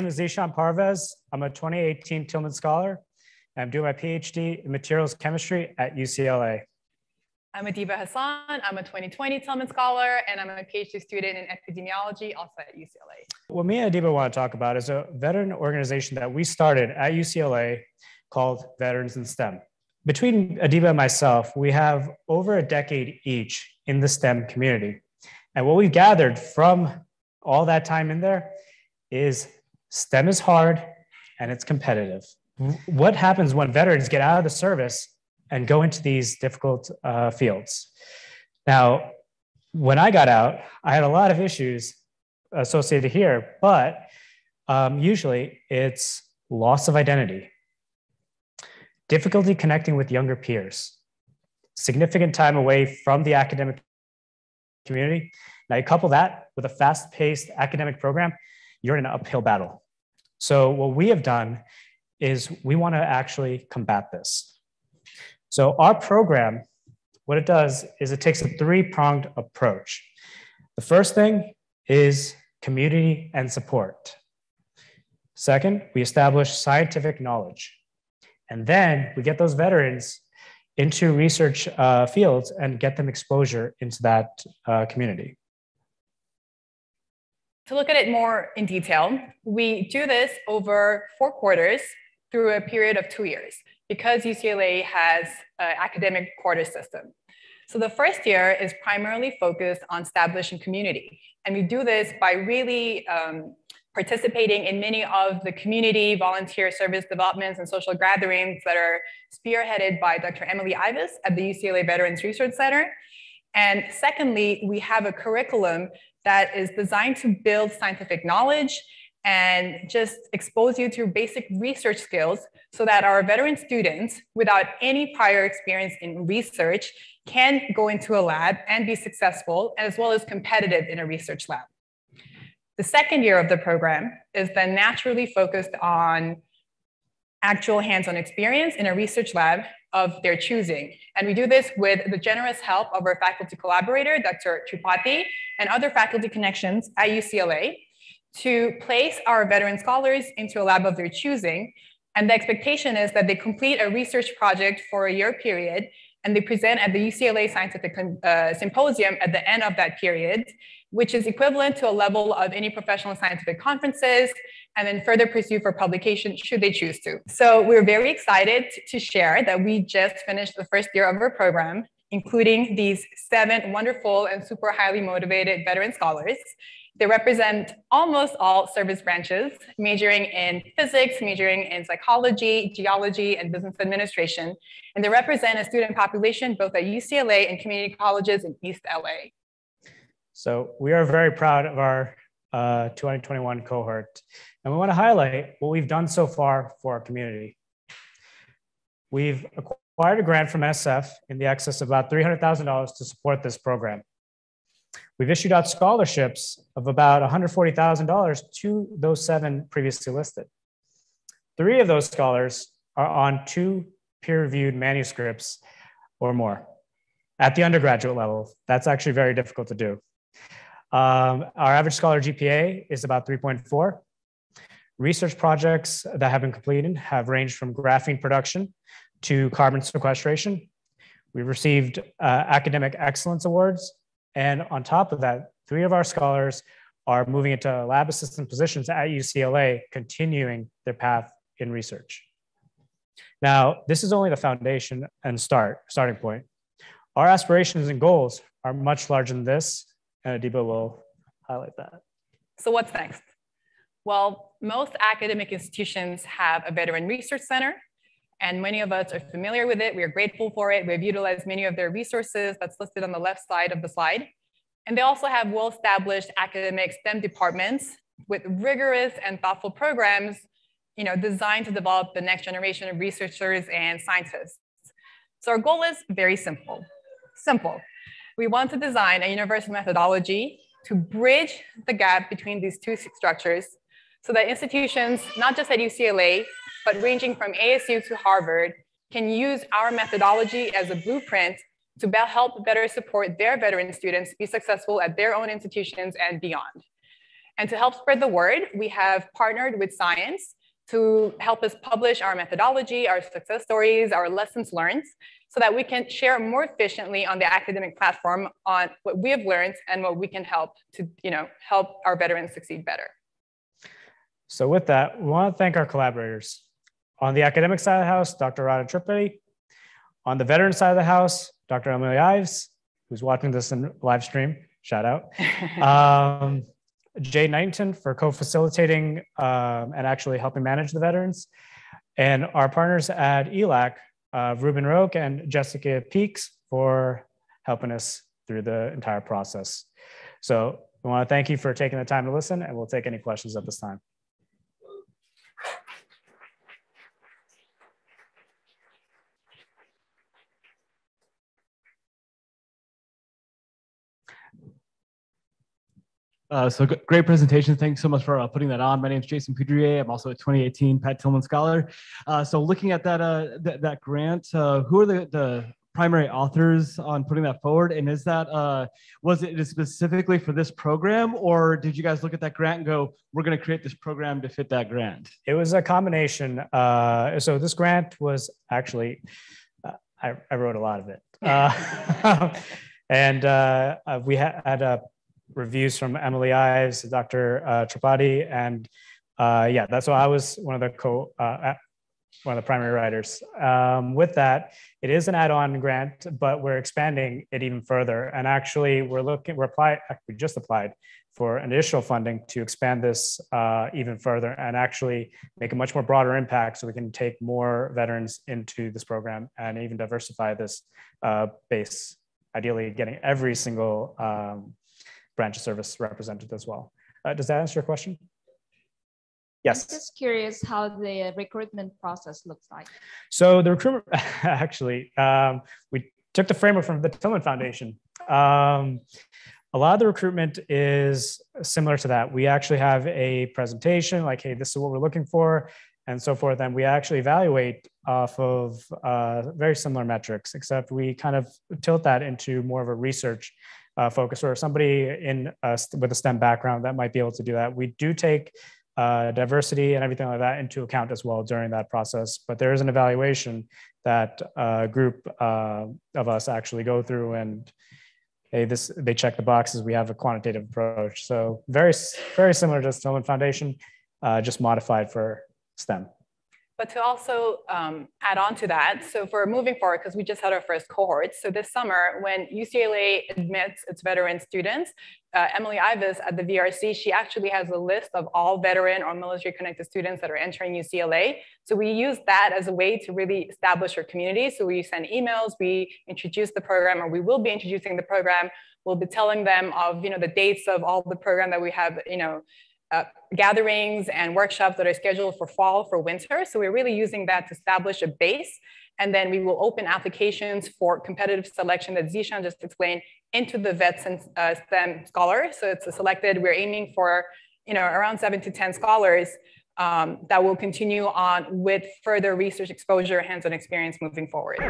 name is Zeeshan Parvez. I'm a 2018 Tillman Scholar. I'm doing my PhD in materials chemistry at UCLA. I'm Adiba Hassan. I'm a 2020 Tillman Scholar, and I'm a PhD student in epidemiology, also at UCLA. What me and Adiba want to talk about is a veteran organization that we started at UCLA called Veterans in STEM. Between Adiba and myself, we have over a decade each in the STEM community. And what we've gathered from all that time in there is STEM is hard and it's competitive. What happens when veterans get out of the service and go into these difficult fields? Now, when I got out, I had a lot of issues associated here, but usually it's loss of identity, difficulty connecting with younger peers, significant time away from the academic community. Now you couple that with a fast-paced academic program, you're in an uphill battle. So what we have done is we want to actually combat this. So our program, what it does is it takes a three-pronged approach. The first thing is community and support. Second, we establish scientific knowledge. And then we get those veterans into research fields and get them exposure into that community. To look at it more in detail, we do this over 4 quarters through a period of 2 years because UCLA has an academic quarter system. So the first year is primarily focused on establishing community. And we do this by really participating in many of the community volunteer service developments and social gatherings that are spearheaded by Dr. Emily Ivis at the UCLA Veterans Research Center. And secondly, we have a curriculum that is designed to build scientific knowledge and just expose you to basic research skills so that our veteran students, without any prior experience in research, can go into a lab and be successful, as well as competitive in a research lab. The second year of the program is then naturally focused on actual hands-on experience in a research lab of their choosing. And we do this with the generous help of our faculty collaborator, Dr. Tripathi, and other faculty connections at UCLA to place our veteran scholars into a lab of their choosing. And the expectation is that they complete a research project for a year period, and they present at the UCLA Scientific Symposium at the end of that period, which is equivalent to a level of any professional scientific conferences, and then further pursue for publication should they choose to. So we're very excited to share that we just finished the first year of our program, including these 7 wonderful and super highly motivated veteran scholars. They represent almost all service branches, majoring in physics, majoring in psychology, geology, and business administration. And they represent a student population both at UCLA and community colleges in East LA. So we are very proud of our 2021 cohort. And we want to highlight what we've done so far for our community. We've acquired a grant from SF in the excess of about $300,000 to support this program. We've issued out scholarships of about $140,000 to those 7 previously listed. 3 of those scholars are on 2 peer-reviewed manuscripts or more at the undergraduate level. That's actually very difficult to do. Our average scholar GPA is about 3.4. Research projects that have been completed have ranged from graphene production to carbon sequestration. We've received academic excellence awards. And on top of that, 3 of our scholars are moving into lab assistant positions at UCLA, continuing their path in research. Now, this is only the foundation and starting point. Our aspirations and goals are much larger than this, and Adiba will highlight that. So what's next? Well, most academic institutions have a veteran research center, and many of us are familiar with it. We are grateful for it. We've utilized many of their resources that's listed on the left side of the slide. And they also have well-established academic STEM departments with rigorous and thoughtful programs, designed to develop the next generation of researchers and scientists. So our goal is very simple. We want to design a universal methodology to bridge the gap between these 2 structures so that institutions, not just at UCLA, but ranging from ASU to Harvard, can use our methodology as a blueprint to help better support their veteran students be successful at their own institutions and beyond. And to help spread the word, we have partnered with Science to help us publish our methodology, our success stories, our lessons learned, so that we can share more efficiently on the academic platform on what we have learned and what we can help to, help our veterans succeed better. So with that, we want to thank our collaborators. On the academic side of the house, Dr. Radha Tripati. On the veteran side of the house, Dr. Emily Ives, who's watching this in live stream, shout out. Jay Knighton for co-facilitating and actually helping manage the veterans. And our partners at ELAC, Ruben Roque and Jessica Peaks for helping us through the entire process. So we want to thank you for taking the time to listen, and we'll take any questions at this time. So great presentation. Thanks so much for putting that on. My name is Jason Poudrier. I'm also a 2018 Pat Tillman Scholar. So looking at that grant, who are the primary authors on putting that forward? And is that, was it specifically for this program, or did you guys look at that grant and go, we're going to create this program to fit that grant? It was a combination. So this grant was actually, I wrote a lot of it. And we had reviews from Emily Ives, Dr. Tripati, and yeah, that's why I was one of the primary writers. With that, it is an add-on grant, but we're expanding it even further. And actually, we just applied for additional funding to expand this even further and actually make a much more broader impact, so we can take more veterans into this program and even diversify this base, ideally getting every single branch of service represented as well. Does that answer your question? Yes. I'm just curious how the recruitment process looks like. So the recruitment, actually, we took the framework from the Tillman Foundation. A lot of the recruitment is similar to that. We actually have a presentation like, hey, this is what we're looking for, and so forth. And we actually evaluate off of very similar metrics, except we kind of tilt that into more of a research focus, or somebody with a STEM background that might be able to do that. We do take diversity and everything like that into account as well during that process, but there is an evaluation that a group of us actually go through, and hey, they check the boxes. We have a quantitative approach. So very, very similar to the Tillman Foundation, just modified for STEM. But to also add on to that, so for moving forward, because we just had our first cohort. So this summer, when UCLA admits its veteran students, Emily Ives at the VRC, she actually has a list of all veteran or military-connected students that are entering UCLA. So we use that as a way to really establish our community. So we send emails, we introduce the program, or we will be introducing the program. We'll be telling them of the dates of all the program that we have, gatherings and workshops that are scheduled for fall, for winter. So we're really using that to establish a base. And then we will open applications for competitive selection that Zeeshan just explained into the Vets and STEM Scholars. So it's selected, we're aiming for around 7 to 10 scholars that will continue on with further research exposure, hands-on experience moving forward.